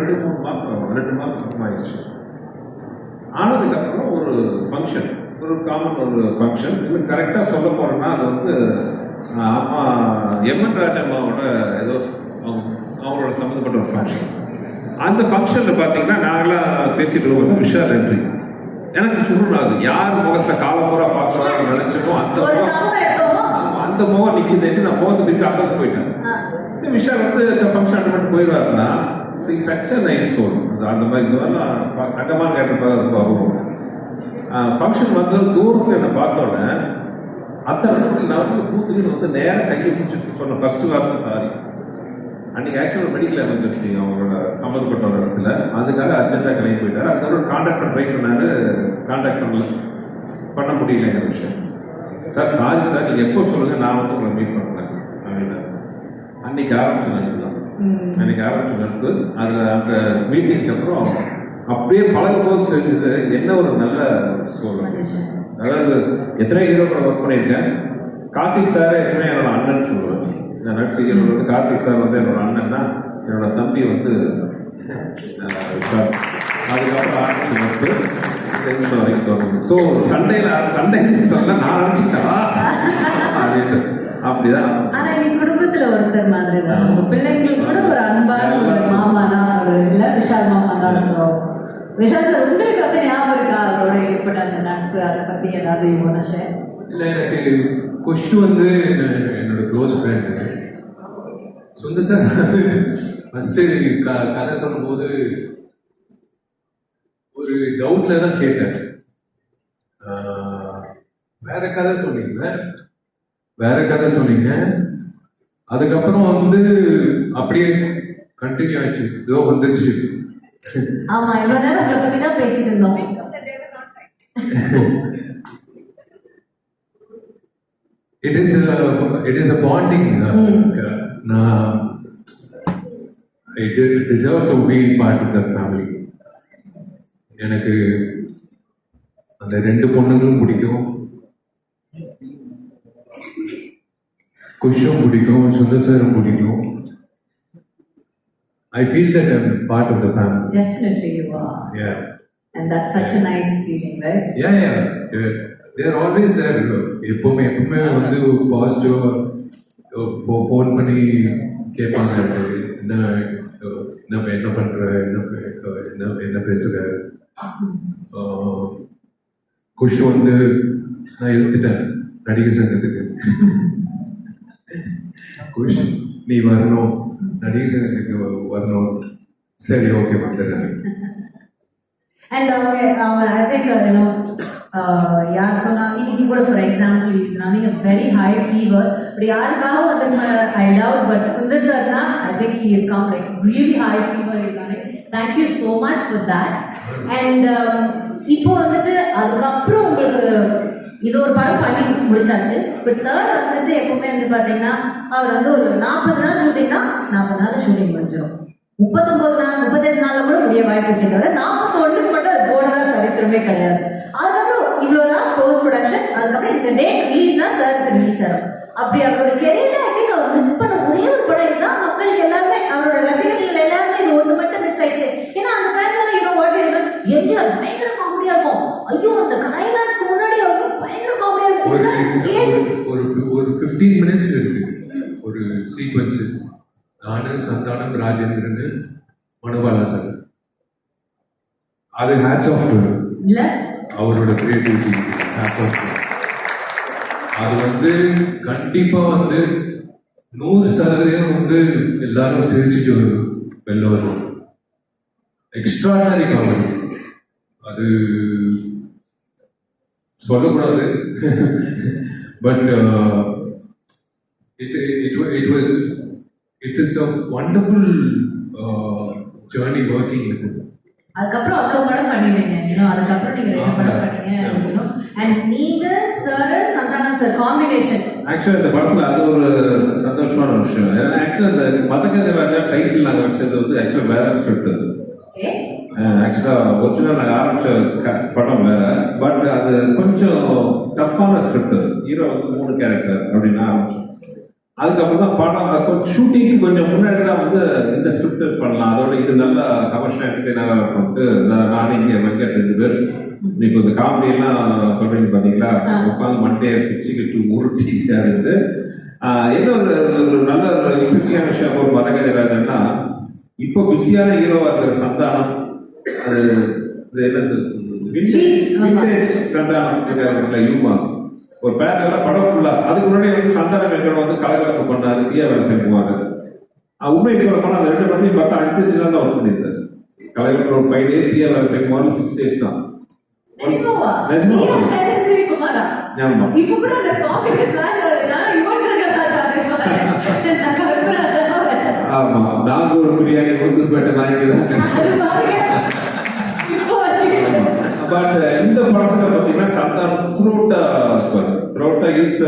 2-3 மாதம் 2 மாதம் ஆயிடுச்சு. ஆனதுக்கப்புறம் ஒரு ஃபங்க்ஷன், ஒரு காமன் ஒரு ஃபங்க்ஷன். இன்னும் கரெக்டாக சொல்ல போகிறேன்னா அது வந்து அம்மா எம்என் ராஜம்மாவோட ஏதோ அவங்களோட சம்மந்தப்பட்ட ஒரு ஃபங்க்ஷன். அந்த ஃபங்க்ஷனில் பார்த்தீங்கன்னா நாங்களாம் பேசிட்டு இருக்கோம். விஷால் என்ட்ரி எனக்கு சுருணாது. யார் முகத்தை காலமுறை பார்க்கறான்னு நினைச்சோமோ அந்த முகம் நிற்கிது. நான் முகத்தை திருப்பி அக்கா போயிட்டேன். விஷால் வந்து ஃபங்க்ஷன் அட்டன் பண்ணி போயிடுவாருன்னா சச் அ நைஸ் ஸ்டோர். அந்த மாதிரி இந்த மாதிரிலாம் அங்கமான கேட்டு வரும். ஃபங்க்ஷன் வந்து தூரத்தில் என்னை பார்த்தோன்னே அத்தனை நான் கூத்துக்குன்னு வந்து நேரம் கையை பிடிச்சிட்டு சொன்ன ஃபர்ஸ்ட் வார்த்தை சாரி. அன்றைக்கி ஆக்சுவலாக மெடிக்கல் எமர்ஜென்சி அவங்களோட சம்மந்தப்பட்ட ஒரு இடத்துல, அதுக்காக அர்ஜென்ட்டாக கிளம்பி போயிட்டார். அதுக்கப்புறம் கான்டாக்ட் ட்ரை பண்ணாரு, கான்டாக்ட் பண்ண முடியலைங்கிற விஷயம். சார் சாரி சார், நீங்கள் எப்போ சொல்லுங்கள், நான் வந்து உங்களை மீட் பண்ணுறேன் அப்படின்னா. அன்றைக்கி ஆரம்பிச்ச நட்பு தான். அன்றைக்கி ஆரம்பிச்ச நட்பு. அதில் அந்த மீட்டிங்க்கு அப்புறம் அப்படியே பழகும் போது தெரிஞ்சது என்ன ஒரு நல்ல சூழ்நிலை. அதாவது எத்தனை ஹீரோக்களை ஒர்க் பண்ணியிருக்கேன். கார்த்திக் சாரை எப்பவுமே என்னோட அண்ணன் சொல்லுவேன். இந்த நட்பு ஹீரோ வந்து கார்த்திக் சார் வந்து என்னோட அண்ணன்னா, என்னோட தம்பி வந்து சார். அதுக்கப்புறம் ஆரம்பிச்ச நட்பு தெரிஞ்ச வரைக்கும் தோணுது. ஸோ சண்டை சொல்ல நான் ஆரம்பிச்சுட்டா அப்படின்ட்டு அப்படிதான். ஆனா எங்க குடும்பத்துல ஒருத்தர் மாதிரி தான். உங்க பிள்ளைங்களுக்கு கூட ஒரு அன்பான ஒரு மாமா தான் இல்ல, விஷால் மாமா தான். ஸோ விஷால் சார் உங்களுக்கு வந்து ஞாபகம் இருக்கா அவரோட ஏற்பட்ட அந்த நட்பு? அதை பத்தி ஏதாவது ஷேர்? இல்லை, எனக்கு கொஷு வந்து என்னோட close friend Sundar sir. First கதை சொல்லும்போது ஒரு டவுட்டில் தான் கேட்டேன். வேற கதை சொன்னீங்க. அதுக்கப்புறம் வந்து அப்படியே கண்டினியூ ஆயிடுச்சு. ஏதோ வந்துருச்சு. ஆமா, இவ்வளவு நேரம் உங்களை பத்தி தான் பேசிட்டு இருந்தோம். It is a bonding. I deserve to be part of that family. எனக்கு அந்த 2 பொண்ணுங்களும் பிடிக்கும், குஷும் பிடிக்கும், சுந்தர் சாரும் பிடிக்கும். I feel that I'm part of the family. Definitely you are. Yeah. And that's such a nice feeling, right? Yeah. They are always there. எப்பவுமே வந்து பாசிட்டிவாக ஃபோன் பண்ணி கேட்பாங்க. என்ன பண்ணுற, என்ன பேசுகிற. குஷ் வந்து நான் எழுத்துட்டேன் நடிகை சங்கத்துக்கு. குஷ் நீ வரணும், நடிகை சங்கத்துக்கு வரணும். சரி, ஓகே, வந்துடுறேன். And I think யார் சொன்னா இன்னைக்கு கூட for example is having a very high fever. but யாருக்காக வந்து I doubt, but சுந்தர் சார்னா I think he has come like really high fever is running. Thank you so much for that. And இப்போ வந்துட்டு அதுக்கப்புறம் உங்களுக்கு இது ஒரு படம் பண்ணி முடிச்சாச்சு. பட் சார் வந்துட்டு எப்பவுமே வந்து பார்த்தீங்கன்னா அவர் வந்து ஒரு 40 நாள் ஷூட்டிங்னா 40 நாள் ஷூட்டிங் முடிஞ்சிடும். 39 நாள் 38 நாள்ல கூட முடிய வாய்ப்பு இருக்கே தவிர 41 மட்டும் அது போனதா சரித்திரமே கிடையாது. அதுக்கப்புறம் இவ்வளவுதான் போஸ்ட் ப்ரொடக்ஷன். அதுக்கப்புறம் இந்த டேட் ரிலீஸ்னா சார் ரிலீஸ் ஆகும். அப்படி அவரோட கெரியர்ல ஐ திங்க் அவர் மிஸ் பண்ண ஒரே ஒரு படம் இதுதான். மக்களுக்கு எல்லாமே அவரோட ரசிகர்கள் எல்லாமே இது ஒன்று மட்டும் மிஸ் ஆயிடுச்சு. ஏன்னா அந்த டைம்ல எம்ஜிஆர் பயங்கர காமெடியா இருக்கும். ஐயோ அந்த கிளைமேக்ஸ் முன்னாடி அவங்க பயங்கர காமெடியா இருக்கும். ஒரு 15 minutes இருக்கு ஒரு சீக்வன்ஸ். நானு, சந்தானம், ராஜேந்திரன், மனோபாலா சார். அது ஹேட்ஸ் ஆஃப் இல்ல அவரோட கிரியேட்டிவிட்டி. Hats off. அது வந்து கண்டிப்பா வந்து 100% வந்து எல்லாரும் சிரிச்சுட்டு வெளில வரும். Extraordinary comedy. அது சொல்லக்கூடாது. But it is a wonderful journey working with him. அதுக்கப்புறம் அவ்வளோ படம் பண்ணிட்டீங்க. அதுக்கப்புறம் நீங்க 2 படம் பண்ணீங்க. அண்ட் நீங்க சார் சந்தானம் சார் காம்பினேஷன் ஆக்சுவலா இந்த படத்துல அது ஒரு சந்தோஷமான விஷயம். ஏன்னா ஆக்சுவலா இந்த மதகஜ ராஜா டைட்டில் நாங்கள் வச்சது வந்து ஆக்சுவலா வேற ஸ்கிரிப்ட். ஆக்சுவலா ஒரிஜினல் நாங்கள் ஆரம்பிச்ச படம் வேற. பட் அது கொஞ்சம் டஃப்பான ஸ்கிரிப்ட். ஹீரோ வந்து 3 கேரக்டர் அப்படின்னு ஆரம்பிச்சோம். அதுக்கப்புறம் தான் படம் ஷூட்டிங்க்கு கொஞ்சம் முன்னாடி தான் வந்து இந்த ஸ்கிரிப்ட் பண்ணலாம், அதோட இது நல்லா கமர்ஷியல் என்டர்டெய்னராக இருக்கும்ட்டு நானே இங்கே வெங்கட் 2 பேர் இன்னைக்கு இந்த காமெடி எல்லாம் சொல்றீங்க பார்த்தீங்களா, உட்காந்து மண்டையை பிச்சுக்கிட்டு உருட்டிக்கிட்டாருன்ட்டு. என்ன ஒரு நல்ல ஒரு இன்ட்ரெஸ்டிங்கான விஷயம் ஒரு மரகதை ராஜன்னா, இப்போ பிஸியான ஹீரோவாக இருக்கிற சந்தானம், அது என்னது விண்டேஜ் சந்தானம் யூமா ஒரு பேர்ல படம் ஃபுல்லா. அதுக்கு முன்னாடி வந்து சந்தானம் வெங்கடம் வந்து கலகலப்பு பண்ணாரு, தீயா வேலை செய்வாங்க. உண்மை சொல்ல போனா அந்த 2 படத்தையும் பார்த்தா 5 நாள் தான் ஒர்க் பண்ணியிருந்தாரு. கலகலப்பு ஒரு 5 days, தீயா வேலை செய்வாங்க 6 days தான். நிஜமாவா? நிஜமாவா? நீங்க தெரிஞ்சு குமாரா? ஆமா. இப்போ கூட அந்த காமெடி ஃபிளாஷ் வருதுன்னா யுவன் சங்கர் ராஜா அப்படின்பாரு. நான் கருப்புராஜா வரேன். ஆமா, நாகூர் பிரியாணி உளுந்தூர்பேட்டை நாய்க்கு தான். அது பாருங்க. இப்போ வந்து பட் இந்த படத்துல பாத்தீங்கன்னா சந்தானம் த்ரோட்டா இஸ்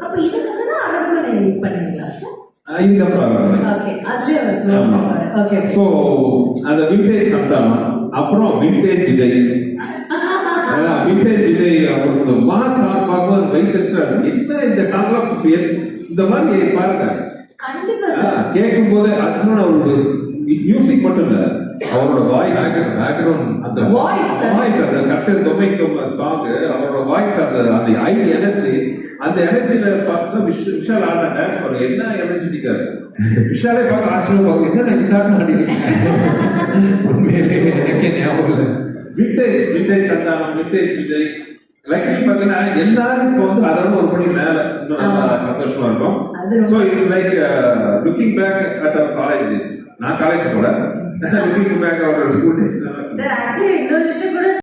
அப்ப இதுக்கு தான் அரண்மனை பண்ணீங்களா? இந்த படம். ஓகே, அதுலயே வருது. ஓகே. ஸோ அந்த விண்டேஜ் சந்தானம், அப்புறம் விண்டேஜ் விஜய். விண்டேஜ் விஜய் அவருக்கு மாஸ் சாங் பார்க்கும்போது வைத்தஸ்டா என்ன இந்த சாங்லாம் இந்த மாதிரி பாருங்க. கண்டிப்பா சார். கேட்கும் போது அதுன்னு ஒரு மியூசிக் மட்டும் இல்ல, அவரோட வாய்ஸ் பேக்ரவுண்ட், அந்த வாய்ஸ் அந்த கடைசி 99 சாங், அவரோட வாய்ஸ், அந்த ஐ எனர்ஜி, அந்த எனர்ஜியில பார்த்தா விஷால் ஆட டான்ஸ் பாருங்க, என்ன எனர்ஜெட்டிக்கா இருக்கு. விஷாலே பார்த்து ஆச்சரியம் பார்க்க என்ன இதாட்டம் ஆடிக்கிறேன். உண்மையிலே எனக்கே ஞாபகம் இல்லை. Vintage Santhanam, vintage Vijay, luckily பார்த்தீங்கன்னா எல்லாரும் இப்போ வந்து அதோட ஒரு படி மேல இன்னும் நல்லா சந்தோஷமா இருக்கும். So it's like looking back at our college days. நான் காலேஜ் போல looking back our school days. Sir actually இன்னொரு விஷயம் கூட